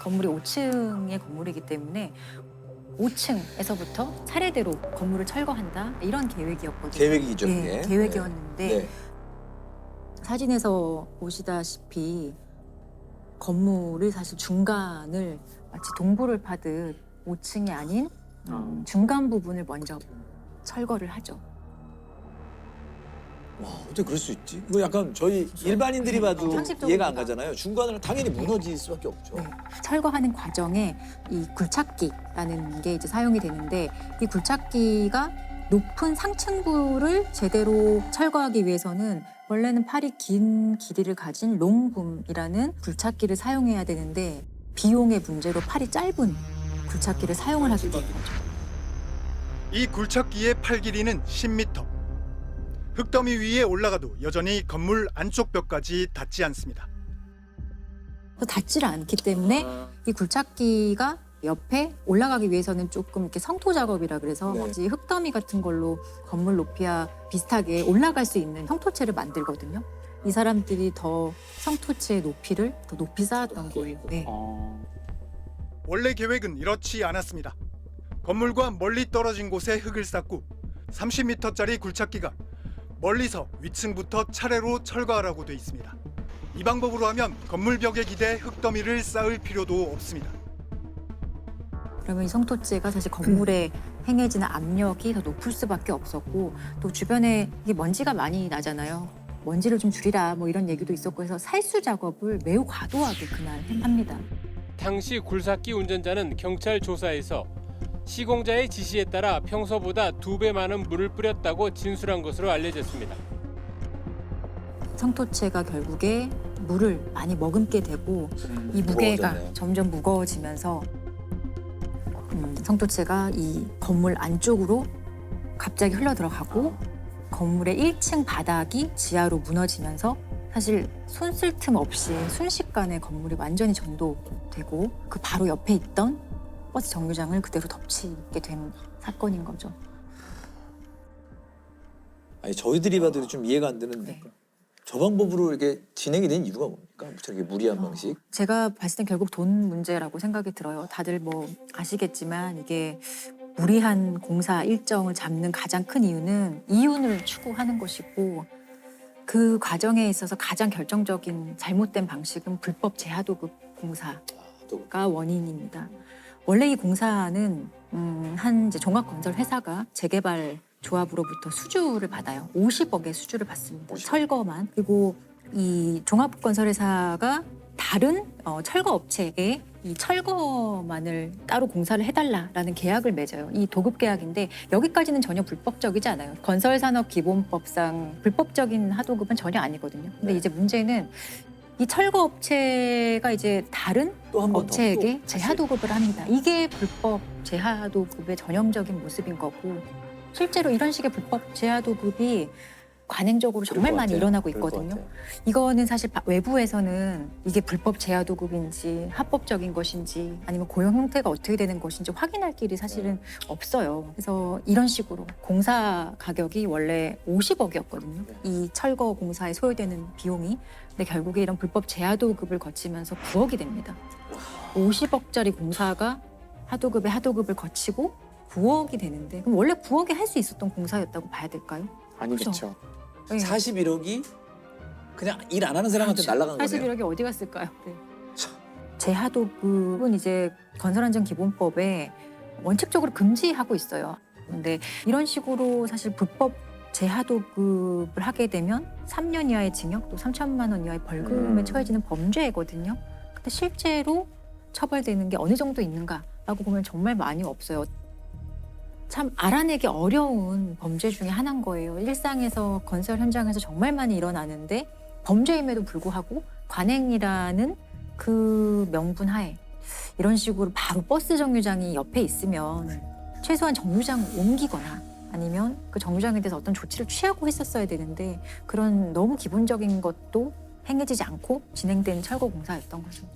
건물이 5층의 건물이기 때문에 5층에서부터 차례대로 건물을 철거한다 이런 계획이었거든요. 계획이죠, 네, 그게. 계획이었는데 네. 사진에서 보시다시피 건물을 사실 중간을 마치 동굴을 파듯 5층이 아닌 중간 부분을 먼저 철거를 하죠. 와, 어떻게 그럴 수 있지? 이거 약간 저희 일반인들이 봐도 상식적으로 이해가 안 우리가. 가잖아요. 중간은 당연히 무너질 수밖에 없죠. 네. 철거하는 과정에 이 굴착기라는 게 이제 사용이 되는데 이 굴착기가 높은 상층부를 제대로 철거하기 위해서는 원래는 팔이 긴 길이를 가진 롱붐이라는 굴착기를 사용해야 되는데 비용의 문제로 팔이 짧은 굴착기를 사용을 하게 된 거죠. 이 굴착기의 팔 길이는 10m. 흙더미 위에 올라가도 여전히 건물 안쪽 벽까지 닿지 않습니다. 닿지를 않기 때문에 이 굴착기가 옆에 올라가기 위해서는 조금 이렇게 성토 작업이라 그래서 네. 이제 흙더미 같은 걸로 건물 높이와 비슷하게 올라갈 수 있는 성토체를 만들거든요. 이 사람들이 더 성토체의 높이를 더 높이 쌓았던 거예요. 네. 원래 계획은 이렇지 않았습니다. 건물과 멀리 떨어진 곳에 흙을 쌓고 30m짜리 굴착기가 멀리서 위층부터 차례로 철거하라고 돼 있습니다. 이 방법으로 하면 건물 벽에 기대 흙더미를 쌓을 필요도 없습니다. 그러면 이 성토체가 사실 건물에 행해지는 압력이 더 높을 수밖에 없었고 또 주변에 이게 먼지가 많이 나잖아요. 먼지를 좀 줄이라 뭐 이런 얘기도 있었고 해서 살수 작업을 매우 과도하게 그날 합니다. 당시 굴삭기 운전자는 경찰 조사에서 시공자의 지시에 따라 평소보다 2배 많은 물을 뿌렸다고 진술한 것으로 알려졌습니다. 성토체가 결국에 물을 많이 머금게 되고 이 무게가 무거워졌네요. 점점 무거워지면서 성토체가 이 건물 안쪽으로 갑자기 흘러 들어가고 건물의 1층 바닥이 지하로 무너지면서 사실 손 쓸 틈 없이 순식간에 건물이 완전히 전도되고 그 바로 옆에 있던 버스 정류장을 그대로 덮치게 된 사건인 거죠. 아니 저희들이 봐도 좀 이해가 안 되는 네. 저 방법으로 이렇게 진행이 된 이유가 뭡니까? 저렇게 무리한 방식? 제가 봤을 땐 결국 돈 문제라고 생각이 들어요. 다들 뭐 아시겠지만 이게 무리한 공사 일정을 잡는 가장 큰 이유는 이윤을 추구하는 것이고 그 과정에 있어서 가장 결정적인 잘못된 방식은 불법 재하도급 공사가 원인입니다. 원래 이 공사는 한 이제 종합건설 회사가 재개발 조합으로부터 수주를 받아요. 50억의 수주를 받습니다. 50억. 철거만. 그리고 이 종합건설회사가 다른 철거 업체에 이 철거만을 따로 공사를 해달라라는 계약을 맺어요. 이 도급 계약인데 여기까지는 전혀 불법적이지 않아요. 건설산업기본법상 불법적인 하도급은 전혀 아니거든요. 근데 네. 이제 문제는 이 철거 업체가 이제 다른 또 한 번 더. 업체에게 또 재하도급을 합니다. 이게 불법 재하도급의 전형적인 모습인 거고 실제로 이런 식의 불법 재하도급이 관행적으로 정말 그럴 것 많이 같아요. 일어나고 그럴 것 있거든요. 같아요. 이거는 사실 외부에서는 이게 불법 재하도급인지 합법적인 것인지 아니면 고용 형태가 어떻게 되는 것인지 확인할 길이 사실은 없어요. 그래서 이런 식으로 공사 가격이 원래 50억이었거든요. 이 철거 공사에 소요되는 비용이. 근데 결국에 이런 불법 재하도급을 거치면서 9억이 됩니다. 50억짜리 공사가 하도급의 하도급을 거치고 9억이 되는데 그럼 원래 9억에 할 수 있었던 공사였다고 봐야 될까요? 아니겠죠. 네. 41억이 그냥 일 안 하는 사람한테 날아간 거네요. 41억이 어디 갔을까요? 네. 재하도급은 이제 건설안전기본법에 원칙적으로 금지하고 있어요. 근데 이런 식으로 사실 불법 재하도급을 하게 되면 3년 이하의 징역 또 3천만 원 이하의 벌금에 처해지는 범죄거든요. 근데 실제로 처벌되는 게 어느 정도 있는가라고 보면 정말 많이 없어요. 참 알아내기 어려운 범죄 중에 하나인 거예요. 일상에서 건설 현장에서 정말 많이 일어나는데 범죄임에도 불구하고 관행이라는 그 명분 하에 이런 식으로 바로 버스 정류장이 옆에 있으면 최소한 정류장 옮기거나 아니면 그 정류장에 대해서 어떤 조치를 취하고 했었어야 되는데 그런 너무 기본적인 것도 행해지지 않고 진행된 철거 공사였던 거죠.